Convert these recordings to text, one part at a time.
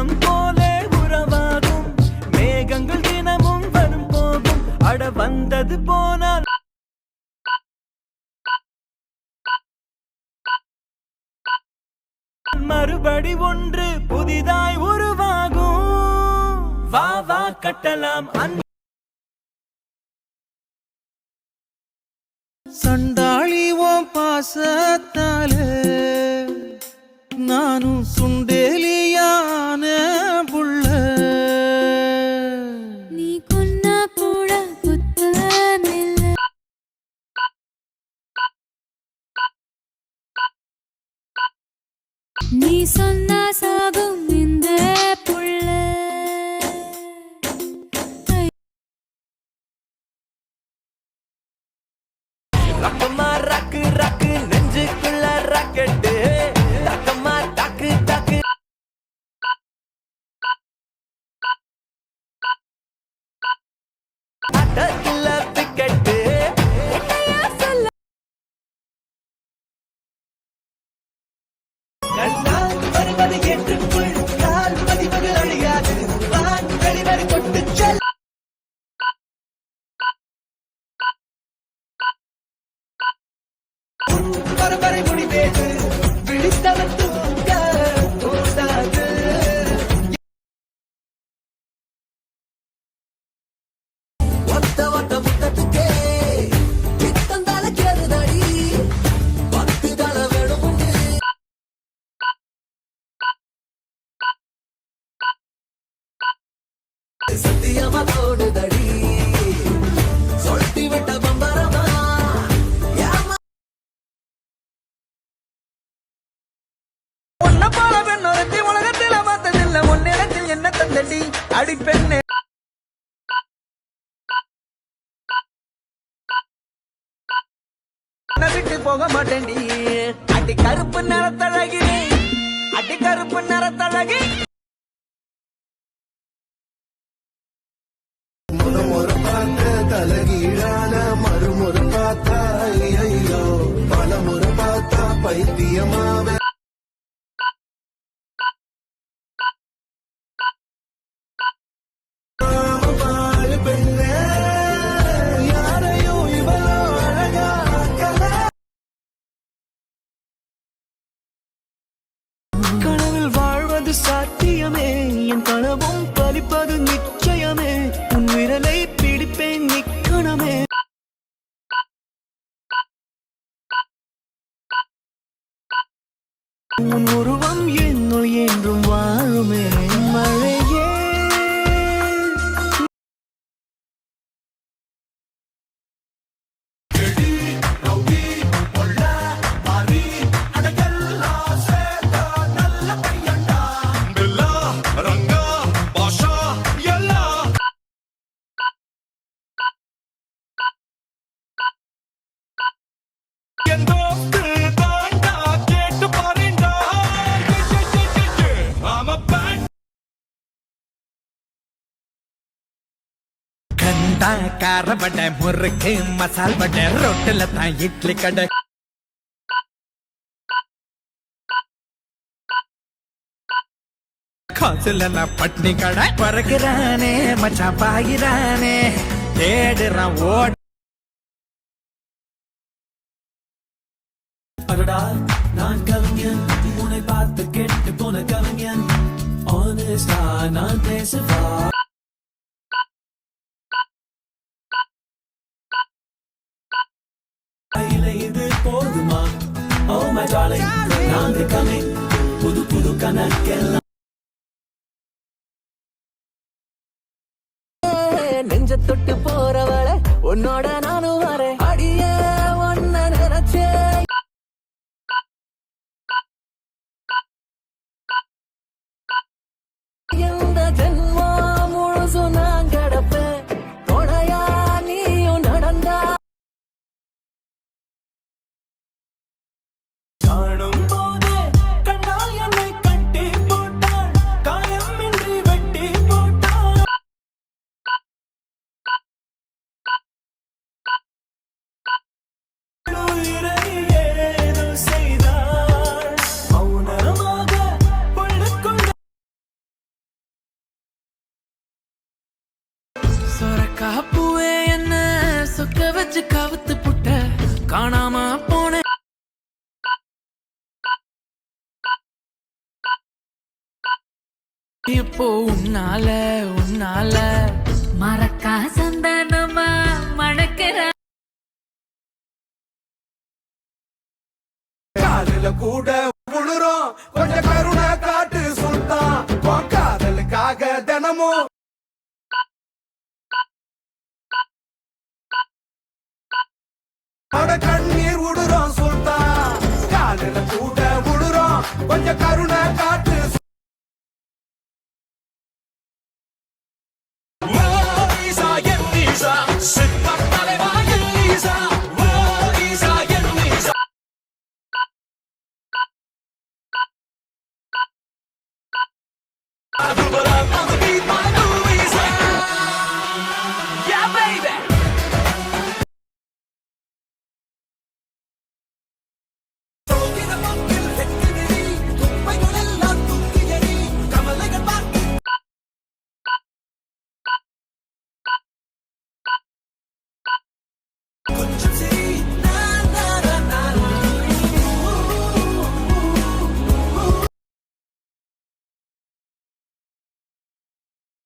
வானம் போலே உறவாகும் மேகங்கள் தினமும் வரும் போகும் அட வந்தது போனால் மறுபடி ஒன்று புதிதாய் உருவாகும் வா வா கட்டலாம் சண்டாளி ஓம் பாசத்தால நானும் சுண்டேலியான புள்ள நீ கொன்னா கூட புத்தமில்ல நீ சொன்னா சாகும் இந்த புள்ள ரக்கமா ரக்கு ரக்கு நெஞ்சுக்குள்ள ராக்கெட்டு ரக்கமா டக்கு டக்கு அட்டத்துல பிக்கெட்டு கண்ணால் வருவது ஏற்றுக்குள் கால் பதிவது அழியாது வான் வெளிவரை கொண்டு செல் பரபரை முடிவேது விழித்தவன் தூங்க கூடாது ஒத்த ஒத்த புத்தத்துக்கே பித்தந்தால கேறுதடி பத்து தல வேணும் சத்தியமா தோடுதடி சொல்லிட்டு விட்ட பம்பரமா போல பெண்ணொருத்தி உலகத்தில் பார்த்ததில்லை உன்னிடத்தில் என்ன தந்தடி அடி பெண்ணே விட்டு போக மாட்டேன்டி அடி கருப்பு நிறத்தழகி அடி கருப்பு நிறத்தழகி முறை பார்த்த தலகீழான மறுமுறை பார்த்தா ஐயோ பல முறை பார்த்தா பைத்தியமாவே கனவில் வாழ்வது சாத்தியமே என் கனவும் பலிப்பது நிச்சயமே உன் விரலை பிடிப்பேன் நிக்கணமே உன் உருவம் என்னுள் என்றும் வாழுமே மழையே கார பட்டை முறுக்கு மசால் பட்டை ரொட்டில தான் இட்லி கடை காசுல நான் பட்னி கடை பறக்கிறானே மச்சான் பாயிரானே தேடுறான் ஓட அடடா நான் கவிஞன் உன்னை பார்த்து கெட்டு போன கவிஞன் ஆனஸ்டா நான் பேசவா இது போதுமா ஓ மை டார்லிங் நாங்க கமிங் புது புது கணக்கெல்லாம் நெஞ்ச தொட்டு போறவள உன்னோட நானும் வரேன் அடியே ஒன்ன நினைச்சே இந்த ஜென்மோ முழுசு நான் கிடப்பேன் கொடையா நீயும் நடந்தா காணும் போதே கண்ணால் என்னை கட்டி போட்டாள் காயமின்றி வெட்டி போட்டாள் சொரக்கா பூவே என்ன சொக்க வச்சு கவுத்து புட்ட காணாம போன இப்போ உன்னால மறக்கா சந்தனமா மணக்கிற காலில கூட விழுறோம் கொஞ்சம் கருணை காட்டு சுல்தான் உன் காதலுக்காக தினமும் அட கண்ணீர் விடுறோம் சுல்தான் காலில கூட விழுறோம் கொஞ்சம் கருணை காட்டு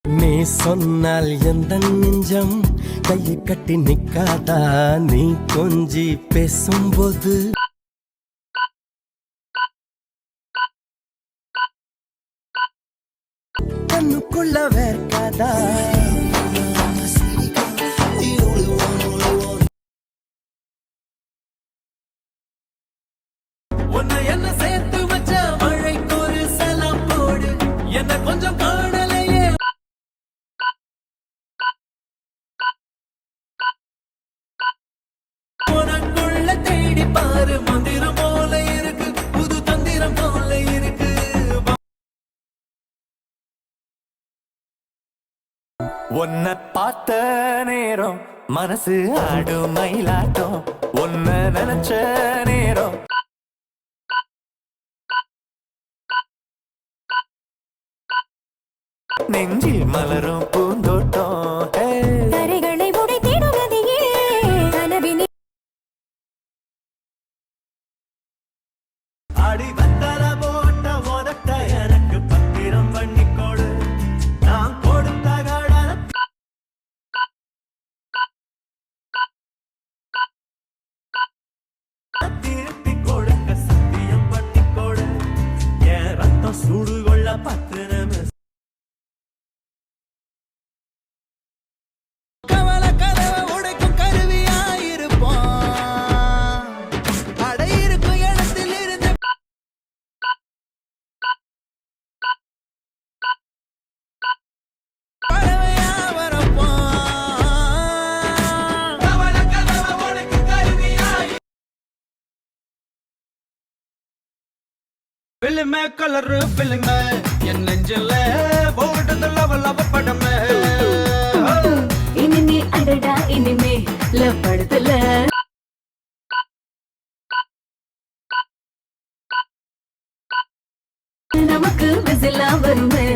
நீ சொன்னால் எந்த நெஞ்சம் கையை கட்டி நிக்காதா நீ கொஞ்சி பேசும்போது கண்ணுக்குள்ள வேர்க்காதா உன்னை என்ன சேர்த்து வச்ச மழைக்கு ஒரு சலம் போடு என்ன கொஞ்சம் காணலையே உனக்குள்ள தேடி பாரு மந்திரம் போல இருக்கு புது தந்திரம் போல இருக்கு உன்னை பார்த்த நேரம் மனசு ஆடும் மயிலாட்டம் உன்னை நினைச்ச நேரம் நெஞ்சில் மலரும் பூந்தோட்டம் கரைகளை உடைத்திடும் நதியே கனவினி அடி வந்தர போட்ட உனட்ட எனக்கு பத்திரம் பண்ணிக்கொடு நான் கொடுத்த கடன திருப்பி கொடுக்க சத்தியம் பண்ணிக்கொடு என் ரத்தம் சூடு கொள்ள பத்திரம் கவல கதவை உடைக்கும் கருவியாயிருப்போம் அடை இருக்கும் இடத்தில் இருந்து பறவையா வரப்போம் கவல கதவை உடைக்கும் கருவியாய் பிள்ளைமே கலரு பிள்ளைமே என் நெஞ்சில போடுது லவ படமே இனிமே அடடா இனிமே படுத்தல நமக்கு விசிலா வருமே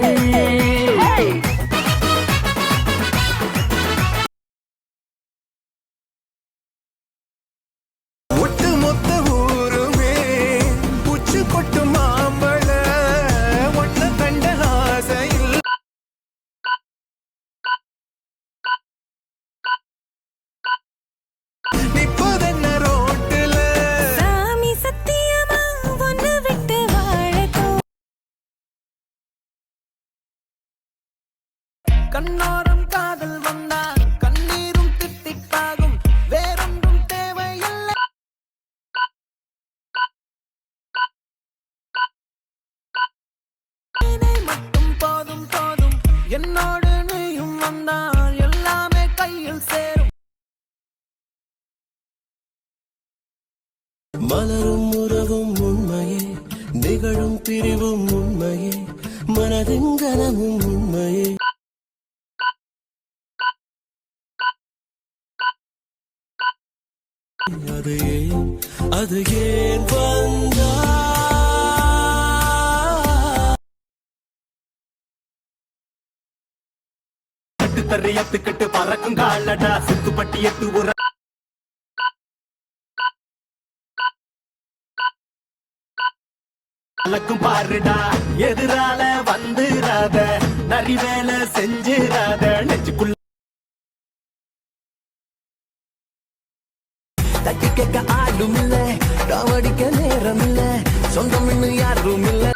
ஒட்டு மொத்த ஊருமே உச்சு கொட்டு மாம்பழ ஒன்ன கண்ட ஆசையில் நிப்பதென்ன ரோட்டுல சாமி சத்தியமா ஒன்னு விட்டு வாழத்தோ கண்ணோரம் காதல் வந்தா கண்ணீரும் தித்திப்பாகும் வேறொன்றும் தேவையில்லை மட்டும் போதும் போதும் என்னோடு நீயும் வந்தால் எல்லாமே கையில் சேரும் மலரும் உறவும் உண்மையே நிகழும் பிரிவும் உண்மையே மனதின் கனமும் உண்மையே அது ஏன் வந்தா சித்தறியத்துக்கிட்டு பறக்கும் காலடா சுத்துப்பட்டி எட்டு ஊர கலக்கும் பாருடா எதிரால வந்துராத நரி வேலை செஞ்சிராத நெஞ்சுக்குள்ள தட்டி கேட்க ஆளும் இல்ல காவடிக்க நேரம் இல்ல சொந்தம் இன்னும் யாரும் இல்ல